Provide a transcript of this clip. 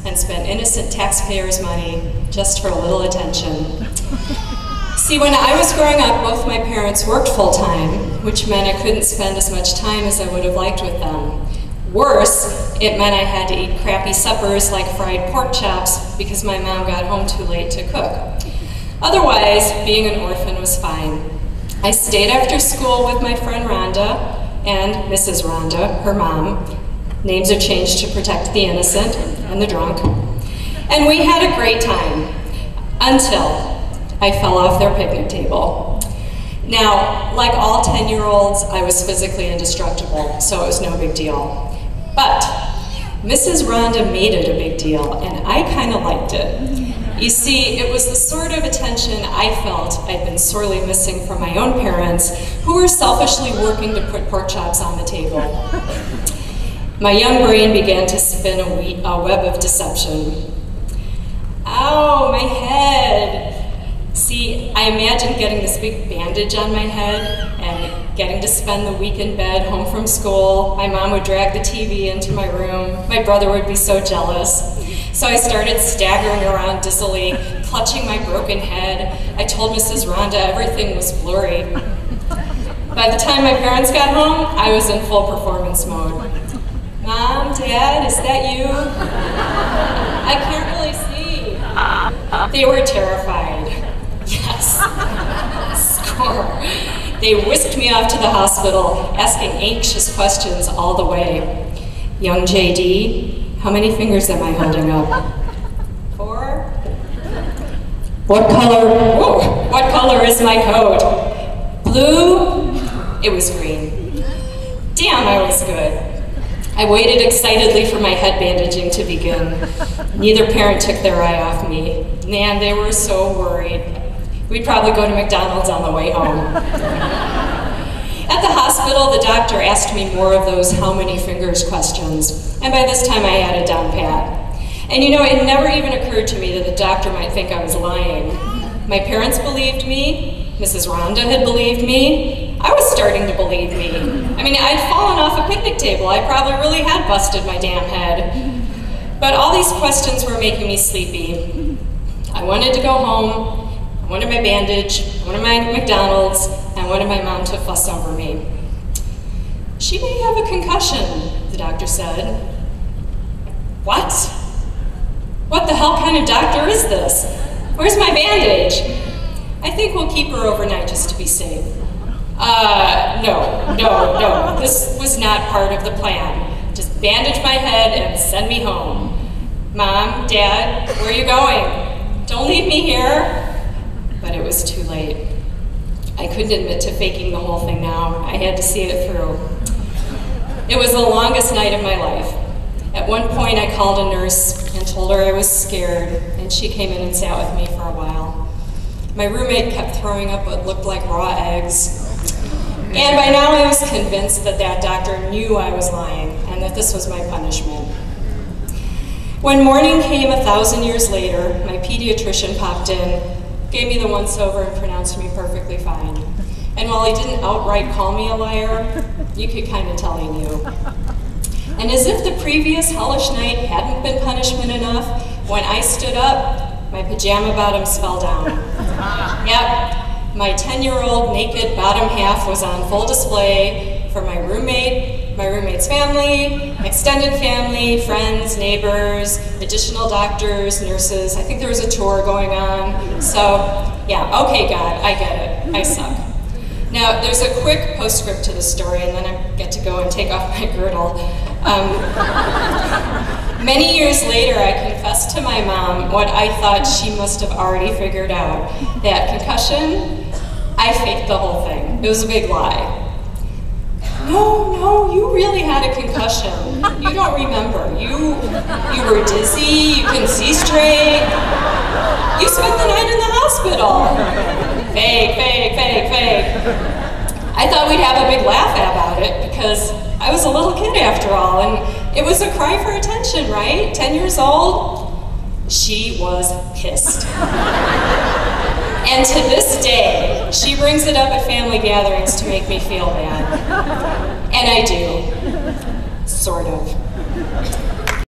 and spent innocent taxpayers' money just for a little attention. See, when I was growing up, both my parents worked full-time, which meant I couldn't spend as much time as I would have liked with them. Worse, it meant I had to eat crappy suppers like fried pork chops because my mom got home too late to cook. Otherwise, being an orphan was fine. I stayed after school with my friend Rhonda and Mrs. Rhonda, her mom. Names are changed to protect the innocent and the drunk. And we had a great time until I fell off their picnic table. Now, like all 10-year-olds, I was physically indestructible, so it was no big deal. But Mrs. Rhonda made it a big deal, and I kind of liked it. You see, it was the sort of attention I felt I'd been sorely missing from my own parents, who were selfishly working to put pork chops on the table. My young brain began to spin a web of deception. Ow, my head. See, I imagined getting this big bandage on my head and getting to spend the week in bed home from school. My mom would drag the TV into my room. My brother would be so jealous. So I started staggering around dizzily, clutching my broken head. I told Mrs. Rhonda everything was blurry. By the time my parents got home, I was in full performance mode. Mom, Dad, is that you? I can't really see. They were terrified. Yes. Score. They whisked me off to the hospital, asking anxious questions all the way. Young JD, how many fingers am I holding up? 4? What color is my coat? Blue? It was green. Damn, I was good. I waited excitedly for my head bandaging to begin. Neither parent took their eye off me. Man, they were so worried. We'd probably go to McDonald's on the way home. At the hospital, the doctor asked me more of those how many fingers questions, and by this time I had it down pat. And you know, it never even occurred to me that the doctor might think I was lying. My parents believed me, Mrs. Rhonda had believed me, I was starting to believe me. I mean, I'd fallen off a picnic table, I probably really had busted my damn head. But all these questions were making me sleepy. I wanted to go home, I wanted my bandage, I wanted my McDonald's, and I wanted my mom to fuss over me. She may have a concussion, the doctor said. What? What the hell kind of doctor is this? Where's my bandage? I think we'll keep her overnight just to be safe. No. This was not part of the plan. Just bandage my head and send me home. Mom, Dad, where are you going? Don't leave me here. But it was too late. I couldn't admit to faking the whole thing now. I had to see it through. It was the longest night of my life. At one point I called a nurse and told her I was scared, and she came in and sat with me for a while. My roommate kept throwing up what looked like raw eggs. And by now I was convinced that that doctor knew I was lying and that this was my punishment. When morning came 1,000 years later, my pediatrician popped in, gave me the once-over and pronounced me perfectly fine. And while he didn't outright call me a liar, you could kind of tell he knew. And as if the previous hellish night hadn't been punishment enough, when I stood up, my pajama bottoms fell down. Yep, my 10-year-old naked bottom half was on full display for my roommate, my roommate's family, extended family, friends, neighbors, additional doctors, nurses. I think there was a tour going on. So, yeah, okay, God, I get it. I suck. Now, there's a quick postscript to the story, and then I get to go and take off my girdle. Many years later, I confessed to my mom what I thought she must have already figured out. That concussion, I faked the whole thing. It was a big lie. No, you really had a concussion. You don't remember. You were dizzy, you couldn't see straight. You spent the night in the hospital. Fake. I thought we'd have a big laugh about it because I was a little kid after all, and it was a cry for attention, right? 10 years old. She was pissed. And to this day, she brings it up at family gatherings to make me feel bad. And I do. Sort of.